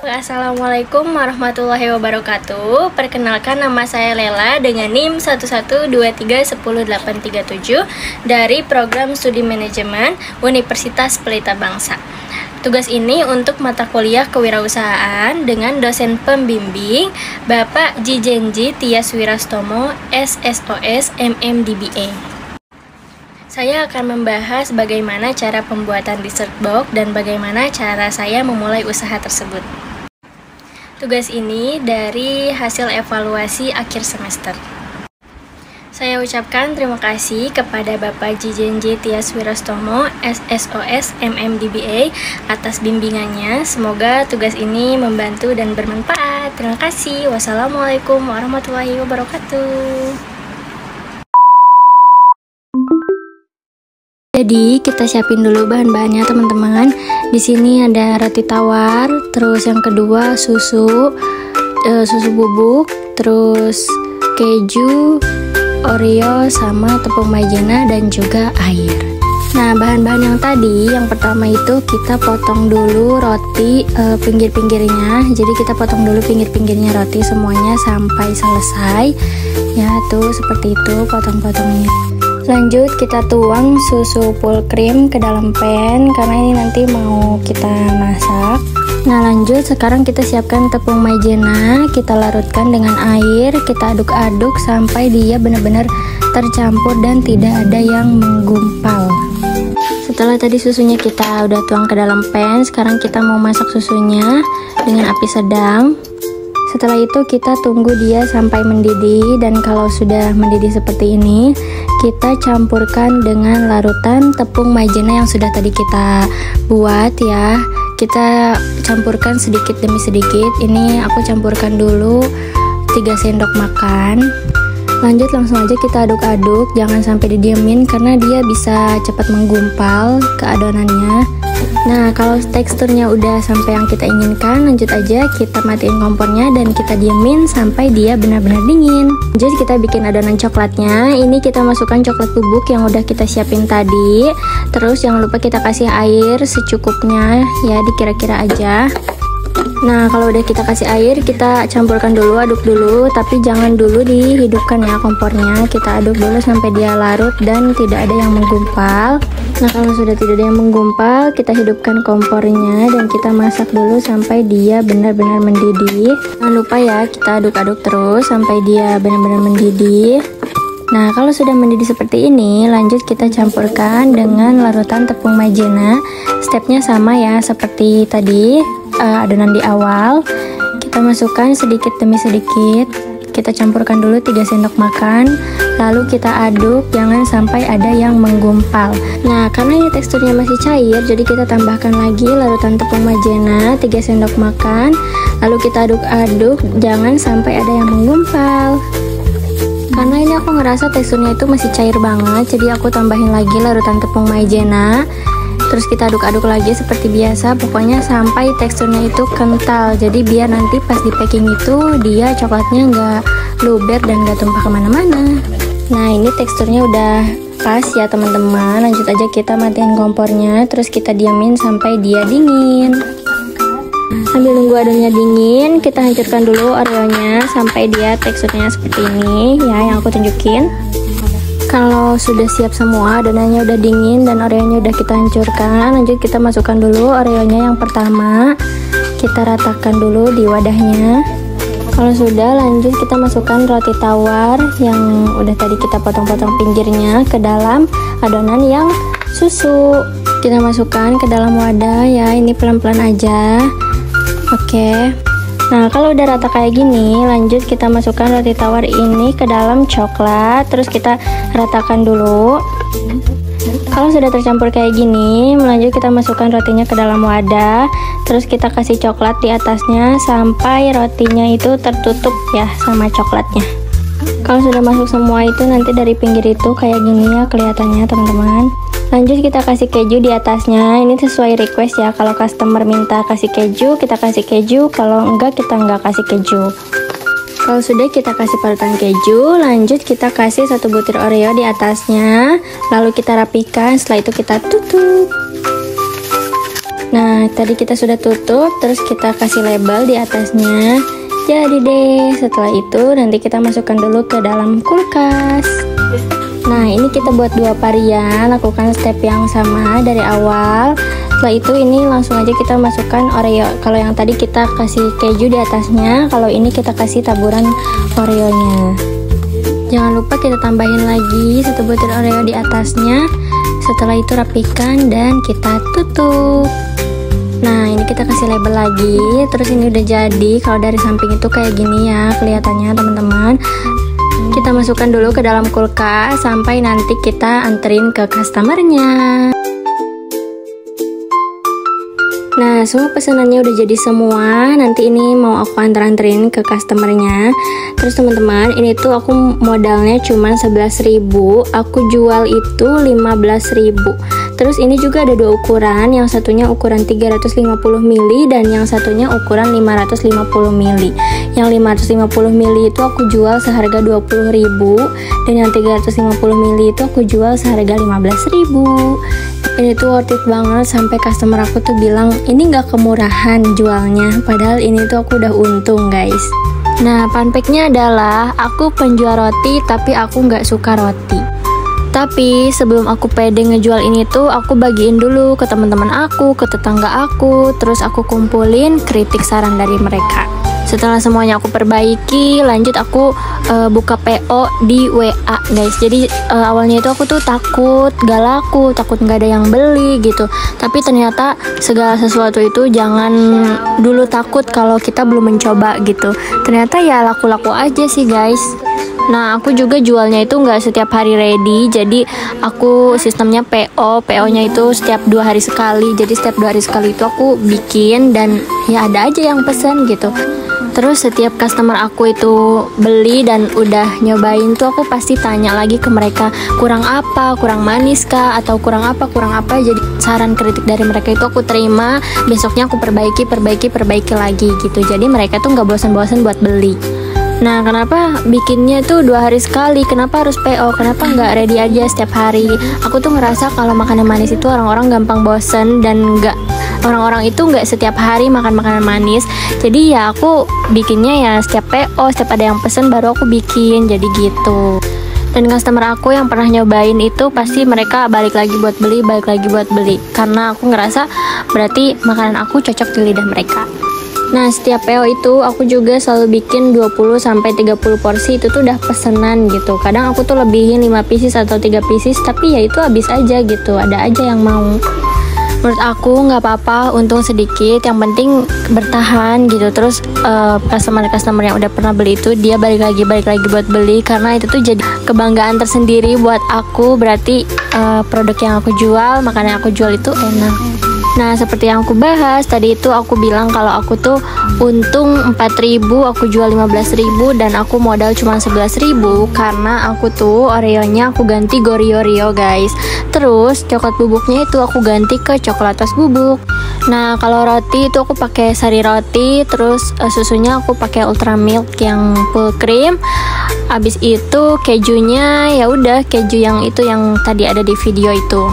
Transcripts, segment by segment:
Assalamualaikum warahmatullahi wabarakatuh. Perkenalkan, nama saya Lela dengan NIM 112310837 dari Program Studi Manajemen Universitas Pelita Bangsa. Tugas ini untuk mata kuliah kewirausahaan dengan dosen pembimbing Bapak Jijenji Tias Wirastomo, SSOS MMDBA. Saya akan membahas bagaimana cara pembuatan dessert box dan bagaimana cara saya memulai usaha tersebut. Tugas ini dari hasil evaluasi akhir semester. Saya ucapkan terima kasih kepada Bapak Jijenji Tias Wirastomo, SSOS MMDBA atas bimbingannya. Semoga tugas ini membantu dan bermanfaat. Terima kasih. Wassalamualaikum warahmatullahi wabarakatuh. Jadi kita siapin dulu bahan-bahannya teman-teman. Di sini ada roti tawar, terus yang kedua susu bubuk, terus keju, Oreo, sama tepung maizena dan juga air. Nah, bahan-bahan yang tadi, yang pertama itu kita potong dulu roti pinggir-pinggirnya. Jadi kita potong dulu pinggir-pinggirnya roti semuanya sampai selesai. Ya, tuh seperti itu potong-potongnya. Lanjut kita tuang susu full cream ke dalam pan karena ini nanti mau kita masak. Nah, lanjut sekarang kita siapkan tepung maizena, kita larutkan dengan air, kita aduk-aduk sampai dia benar-benar tercampur dan tidak ada yang menggumpal. Setelah tadi susunya kita udah tuang ke dalam pan, sekarang kita mau masak susunya dengan api sedang. Setelah itu kita tunggu dia sampai mendidih, dan kalau sudah mendidih seperti ini, kita campurkan dengan larutan tepung maizena yang sudah tadi kita buat ya. Kita campurkan sedikit demi sedikit. Ini aku campurkan dulu 3 sendok makan. Lanjut langsung aja kita aduk-aduk, jangan sampai didiemin karena dia bisa cepat menggumpal ke adonannya. Nah, kalau teksturnya udah sampai yang kita inginkan, lanjut aja kita matiin kompornya dan kita diemin sampai dia benar-benar dingin. Lanjut kita bikin adonan coklatnya. Ini kita masukkan coklat bubuk yang udah kita siapin tadi. Terus jangan lupa kita kasih air secukupnya ya, dikira-kira aja. Nah, kalau udah kita kasih air, kita campurkan dulu, aduk dulu, tapi jangan dulu dihidupkan ya kompornya. Kita aduk dulu sampai dia larut dan tidak ada yang menggumpal. Nah, kalau sudah tidak ada yang menggumpal, kita hidupkan kompornya dan kita masak dulu sampai dia benar-benar mendidih. Jangan lupa ya, kita aduk-aduk terus sampai dia benar-benar mendidih. Nah, kalau sudah mendidih seperti ini, lanjut kita campurkan dengan larutan tepung maizena. Stepnya sama ya, seperti tadi adonan di awal. Kita masukkan sedikit demi sedikit. Kita campurkan dulu 3 sendok makan. Lalu kita aduk, jangan sampai ada yang menggumpal. Nah, karena ini teksturnya masih cair, jadi kita tambahkan lagi larutan tepung maizena 3 sendok makan. Lalu kita aduk-aduk, jangan sampai ada yang menggumpal. Karena ini aku ngerasa teksturnya itu masih cair banget, jadi aku tambahin lagi larutan tepung maizena. Terus kita aduk-aduk lagi seperti biasa, pokoknya sampai teksturnya itu kental. Jadi biar nanti pas di packing itu dia coklatnya nggak luber dan nggak tumpah kemana-mana. Nah, ini teksturnya udah pas ya teman-teman. Lanjut aja kita matiin kompornya, terus kita diamin sampai dia dingin. Sambil nunggu adonannya dingin, kita hancurkan dulu Oreonya sampai dia teksturnya seperti ini ya, yang aku tunjukin. Kalau sudah siap semua, adonannya udah dingin dan Oreonya udah kita hancurkan, lanjut kita masukkan dulu Oreonya yang pertama. Kita ratakan dulu di wadahnya. Kalau sudah, lanjut kita masukkan roti tawar yang udah tadi kita potong-potong pinggirnya ke dalam adonan yang susu. Kita masukkan ke dalam wadah ya, ini pelan-pelan aja. Oke. Nah, kalau udah rata kayak gini, lanjut kita masukkan roti tawar ini ke dalam coklat, terus kita ratakan dulu. Kalau sudah tercampur kayak gini, lanjut kita masukkan rotinya ke dalam wadah, terus kita kasih coklat di atasnya sampai rotinya itu tertutup ya sama coklatnya. Kalau sudah masuk semua itu, nanti dari pinggir itu kayak gini ya kelihatannya teman-teman. Lanjut kita kasih keju di atasnya. Ini sesuai request ya, kalau customer minta kasih keju, kita kasih keju, kalau enggak kita enggak kasih keju. Kalau sudah, kita kasih parutan keju, lanjut kita kasih 1 butir Oreo di atasnya, lalu kita rapikan, setelah itu kita tutup. Nah, tadi kita sudah tutup, terus kita kasih label di atasnya. Jadi deh, setelah itu nanti kita masukkan dulu ke dalam kulkas. Nah, ini kita buat 2 varian, lakukan step yang sama dari awal. Setelah itu ini langsung aja kita masukkan Oreo. Kalau yang tadi kita kasih keju di atasnya, kalau ini kita kasih taburan Oreonya. Jangan lupa kita tambahin lagi 1 butir Oreo di atasnya. Setelah itu rapikan dan kita tutup. Nah, ini kita kasih label lagi. Terus ini udah jadi. Kalau dari samping itu kayak gini ya kelihatannya, teman-teman. Kita masukkan dulu ke dalam kulkas sampai nanti kita anterin ke customernya. Nah, semua pesanannya udah jadi semua. Nanti ini mau aku anterin ke customernya. Terus teman-teman, ini tuh aku modalnya cuma 11.000. Aku jual itu 15.000. Terus ini juga ada 2 ukuran. Yang satunya ukuran 350 ml dan yang satunya ukuran 550 ml. Yang 550 ml itu aku jual seharga 20.000 dan yang 350 ml itu aku jual seharga 15.000. Ini tuh worth it banget, sampai customer aku tuh bilang ini gak kemurahan jualnya, padahal ini tuh aku udah untung guys. Nah, fun fact-nya adalah aku penjual roti tapi aku gak suka roti. Tapi sebelum aku pede ngejual ini tuh aku bagiin dulu ke teman-teman aku, ke tetangga aku, terus aku kumpulin kritik saran dari mereka. Setelah semuanya aku perbaiki, lanjut aku buka PO di WA guys. Jadi awalnya itu aku tuh takut gak laku, takut gak ada yang beli gitu. Tapi ternyata segala sesuatu itu jangan dulu takut kalau kita belum mencoba gitu. Ternyata ya laku-laku aja sih guys. Nah, aku juga jualnya itu nggak setiap hari ready, jadi aku sistemnya PO-nya itu setiap 2 hari sekali. Jadi setiap 2 hari sekali itu aku bikin dan ya ada aja yang pesen gitu. Terus setiap customer aku itu beli dan udah nyobain tuh aku pasti tanya lagi ke mereka, kurang apa, kurang manis kah, atau kurang apa. Jadi saran kritik dari mereka itu aku terima, besoknya aku perbaiki lagi gitu. Jadi mereka tuh nggak bosan-bosan buat beli. Nah, kenapa bikinnya tuh 2 hari sekali? Kenapa harus PO? Kenapa nggak ready aja setiap hari? Aku tuh ngerasa kalau makanan manis itu orang-orang gampang bosen dan orang-orang itu nggak setiap hari makan makanan manis. Jadi ya aku bikinnya ya setiap PO, setiap ada yang pesen baru aku bikin, jadi gitu. Dan customer aku yang pernah nyobain itu pasti mereka balik lagi buat beli, karena aku ngerasa berarti makanan aku cocok di lidah mereka. Nah, setiap PO itu aku juga selalu bikin 20-30 porsi. Itu tuh udah pesenan gitu. Kadang aku tuh lebihin 5 pieces atau 3 pieces, tapi ya itu habis aja gitu, ada aja yang mau. Menurut aku nggak apa-apa, untung sedikit, yang penting bertahan gitu. Terus customer yang udah pernah beli itu dia balik lagi buat beli, karena itu tuh jadi kebanggaan tersendiri buat aku. Berarti produk yang aku jual, makanan yang aku jual itu enak. Nah, seperti yang aku bahas tadi itu, aku bilang kalau aku tuh untung 4.000, aku jual 15.000 dan aku modal cuma 11.000 karena aku tuh Oreonya aku ganti Goriorio guys. Terus coklat bubuknya itu aku ganti ke coklat tas bubuk. Nah, kalau roti itu aku pakai sari roti, terus susunya aku pakai ultra milk yang full cream. Abis itu kejunya ya udah keju yang itu yang tadi ada di video itu.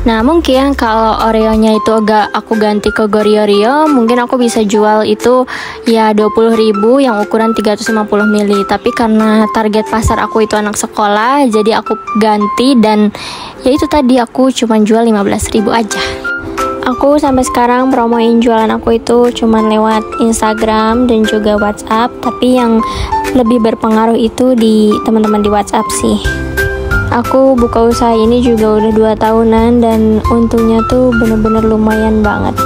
Nah, mungkin kalau Oreonya itu agak aku ganti ke Goriorio, mungkin aku bisa jual itu ya 20.000 yang ukuran 350 ml. Tapi karena target pasar aku itu anak sekolah, jadi aku ganti dan ya itu tadi aku cuma jual 15.000 aja. Aku sampai sekarang promoin jualan aku itu cuman lewat Instagram dan juga WhatsApp, tapi yang lebih berpengaruh itu di teman-teman di WhatsApp sih. Aku buka usaha ini juga udah 2 tahunan dan untungnya tuh bener-bener lumayan banget.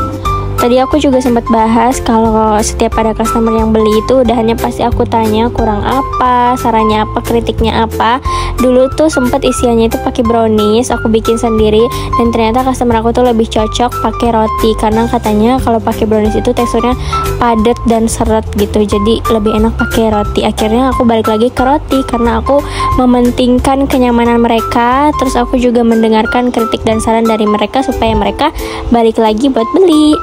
Tadi aku juga sempat bahas kalau setiap ada customer yang beli itu udahannya pasti aku tanya kurang apa, sarannya apa, kritiknya apa. Dulu tuh sempat isiannya itu pakai brownies, aku bikin sendiri dan ternyata customer aku tuh lebih cocok pakai roti karena katanya kalau pakai brownies itu teksturnya padat dan seret gitu. Jadi lebih enak pakai roti. Akhirnya aku balik lagi ke roti karena aku mementingkan kenyamanan mereka. Terus aku juga mendengarkan kritik dan saran dari mereka supaya mereka balik lagi buat beli.